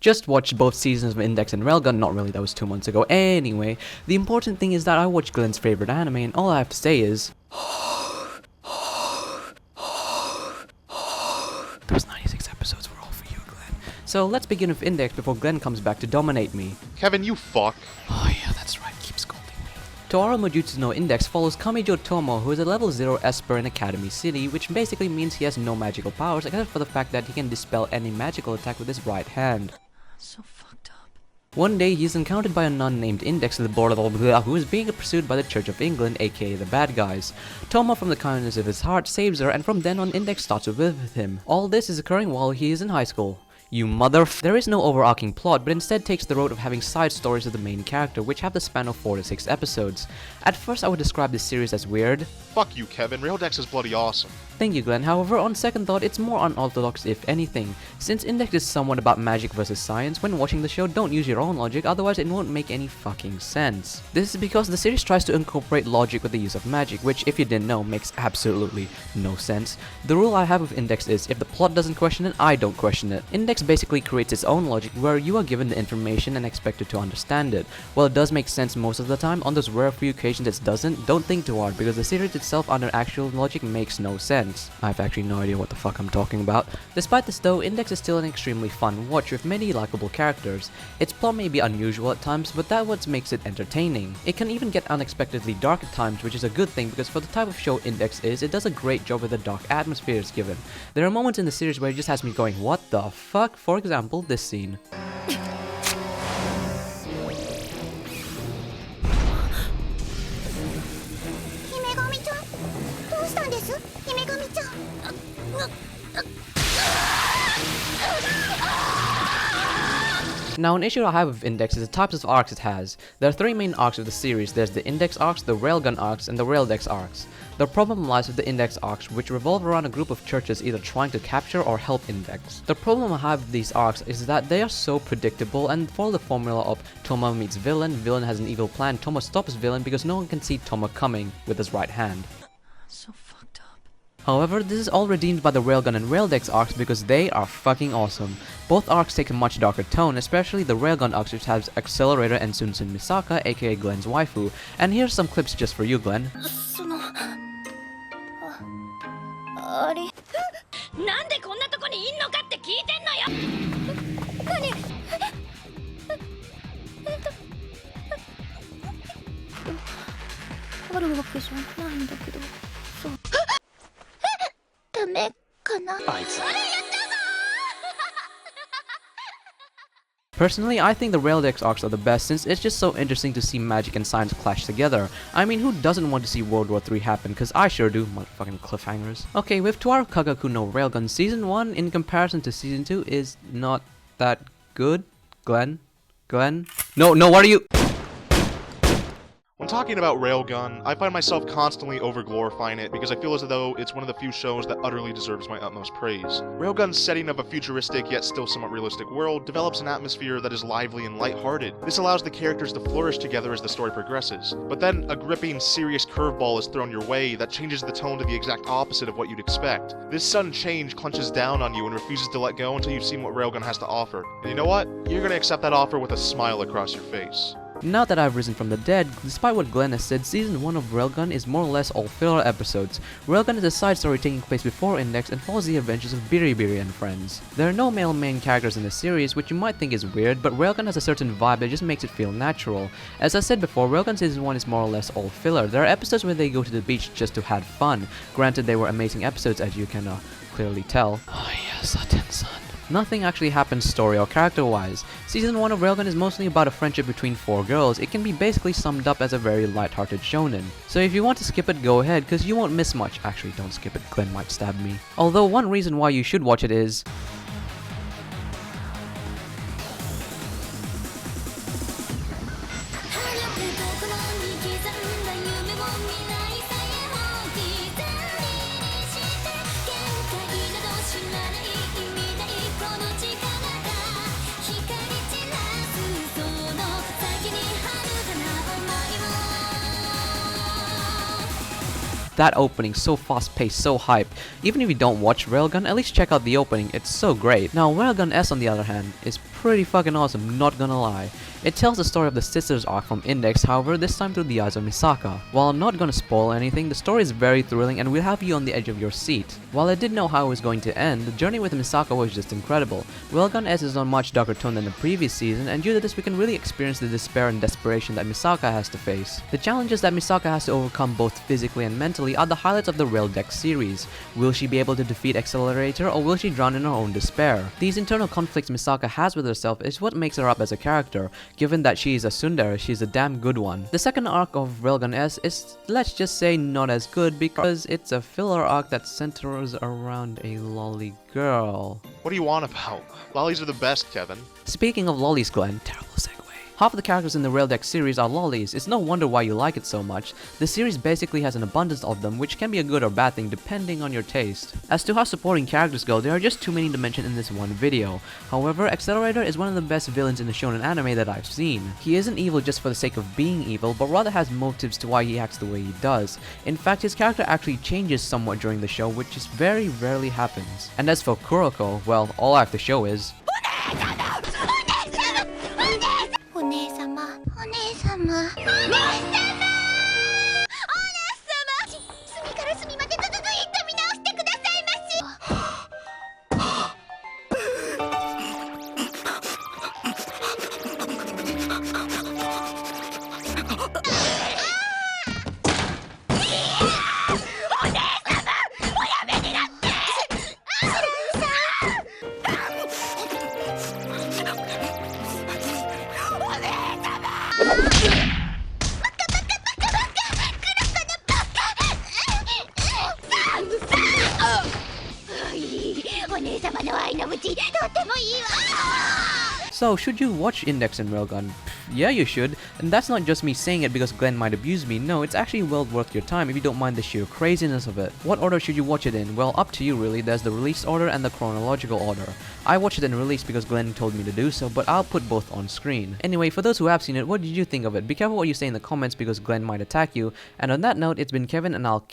Just watched both seasons of Index and Railgun. Not really, that was 2 months ago. Anyway, the important thing is that I watched Glen's favorite anime, and all I have to say is those 96 episodes were all for you, Glen. So let's begin with Index before Glen comes back to dominate me. Kevin, you fuck. Oh yeah, that's right, keep scolding me. Toara Mojutsu no Index follows Kamijo Tomo, who is a level 0 Esper in Academy City, which basically means he has no magical powers except for the fact that he can dispel any magical attack with his right hand. So fucked up. One day, he is encountered by a nun named Index of the Board who is being pursued by the Church of England, aka the bad guys. Tomo, from the kindness of his heart, saves her, and from then on, Index starts to live with him. All this is occurring while he is in high school. You There is no overarching plot, but instead takes the road of having side stories of the main character, which have the span of 4 to 6 episodes. At first, I would describe this series as weird. Fuck you, Kevin. Raildex is bloody awesome. Thank you, Glen. However, on second thought, it's more unorthodox if anything. Since Index is somewhat about magic versus science, when watching the show, don't use your own logic, otherwise it won't make any fucking sense. This is because the series tries to incorporate logic with the use of magic, which, if you didn't know, makes absolutely no sense. The rule I have with Index is, if the plot doesn't question it, I don't question it. Index basically creates its own logic where you are given the information and expected to understand it. While it does make sense most of the time, on those rare few occasions it doesn't, don't think too hard, because the series itself under actual logic makes no sense. I have actually no idea what the fuck I'm talking about. Despite this though, Index is still an extremely fun watch with many likable characters. Its plot may be unusual at times, but that's what makes it entertaining. It can even get unexpectedly dark at times, which is a good thing because for the type of show Index is, it does a great job with the dark atmosphere it's given. There are moments in the series where it just has me going, what the fuck? For example, this scene. Now, an issue I have with Index is the types of arcs it has. There are 3 main arcs of the series. There's the Index arcs, the Railgun arcs, and the Raildex arcs. The problem lies with the Index arcs, which revolve around a group of churches either trying to capture or help Index. The problem I have with these arcs is that they are so predictable and follow the formula of Tomo meets villain, villain has an evil plan, Tomo stops villain because no one can see Tomo coming with his right hand. So fucked up. However, this is all redeemed by the Railgun and Raildex arcs because they are fucking awesome. Both arcs take a much darker tone, especially the Railgun arcs, which has Accelerator and Sunsun Misaka, aka Glen's waifu. And here's some clips just for you, Glen. Personally, I think the Raildex arcs are the best since it's just so interesting to see magic and science clash together. I mean, who doesn't want to see World War III happen? Cause I sure do, motherfucking cliffhangers. Okay, with Toaru Kagaku no Railgun, Season 1 in comparison to Season 2 is not that good. Glen? No, what are you? When talking about Railgun, I find myself constantly over-glorifying it because I feel as though it's one of the few shows that utterly deserves my utmost praise. Railgun's setting of a futuristic yet still somewhat realistic world develops an atmosphere that is lively and lighthearted. This allows the characters to flourish together as the story progresses. But then, a gripping, serious curveball is thrown your way that changes the tone to the exact opposite of what you'd expect. This sudden change clenches down on you and refuses to let go until you've seen what Railgun has to offer. And you know what? You're gonna accept that offer with a smile across your face. Now that I've risen from the dead, despite what Glen has said, Season 1 of Railgun is more or less all filler episodes. Railgun is a side story taking place before Index and follows the adventures of Biribiri and friends. There are no male main characters in the series, which you might think is weird, but Railgun has a certain vibe that just makes it feel natural. As I said before, Railgun Season 1 is more or less all filler. There are episodes where they go to the beach just to have fun. Granted, they were amazing episodes, as you can clearly tell. Oh yes, Aten-san. Nothing actually happens story or character-wise. Season 1 of Railgun is mostly about a friendship between 4 girls. It can be basically summed up as a very light-hearted shonen. So if you want to skip it, go ahead, cause you won't miss much. Actually, don't skip it, Glen might stab me. Although one reason why you should watch it is... that opening, so fast-paced, so hyped. Even if you don't watch Railgun, at least check out the opening, it's so great. Now, Railgun S on the other hand, is pretty fucking awesome, not gonna lie. It tells the story of the sisters arc from Index, however, this time through the eyes of Misaka. While I'm not gonna spoil anything, the story is very thrilling and will have you on the edge of your seat. While I didn't know how it was going to end, the journey with Misaka was just incredible. Railgun S is on much darker tone than the previous season, and due to this we can really experience the despair and desperation that Misaka has to face. The challenges that Misaka has to overcome both physically and mentally are the highlights of the Rail Deck series. Will she be able to defeat Accelerator, or will she drown in her own despair? These internal conflicts Misaka has with herself is what makes her up as a character. Given that she is a tsundere, she's a damn good one. The second arc of Railgun S is, let's just say, not as good because it's a filler arc that centers around a lolly girl. What do you want about? Lollies are the best, Kevin. Speaking of lollies, Glen, terrible segue. Half of the characters in the Rail Deck series are lollies. It's no wonder why you like it so much. The series basically has an abundance of them, which can be a good or bad thing depending on your taste. As to how supporting characters go, there are just too many to mention in this one video. However, Accelerator is one of the best villains in the shonen anime that I've seen. He isn't evil just for the sake of being evil, but rather has motives to why he acts the way he does. In fact, his character actually changes somewhat during the show, which just very rarely happens. And as for Kuroko, well, all I have to show is... お姉様お姉様お姉様お姉様隅から隅までずっと見直してくださいまし So, should you watch Index and Railgun? Yeah, you should, and that's not just me saying it because Glen might abuse me. No, it's actually well worth your time if you don't mind the sheer craziness of it. What order should you watch it in? Well, up to you really. There's the release order and the chronological order. I watched it in release because Glen told me to do so, but I'll put both on screen. Anyway, for those who have seen it, what did you think of it? Be careful what you say in the comments because Glen might attack you. And on that note, it's been Kevin and I'll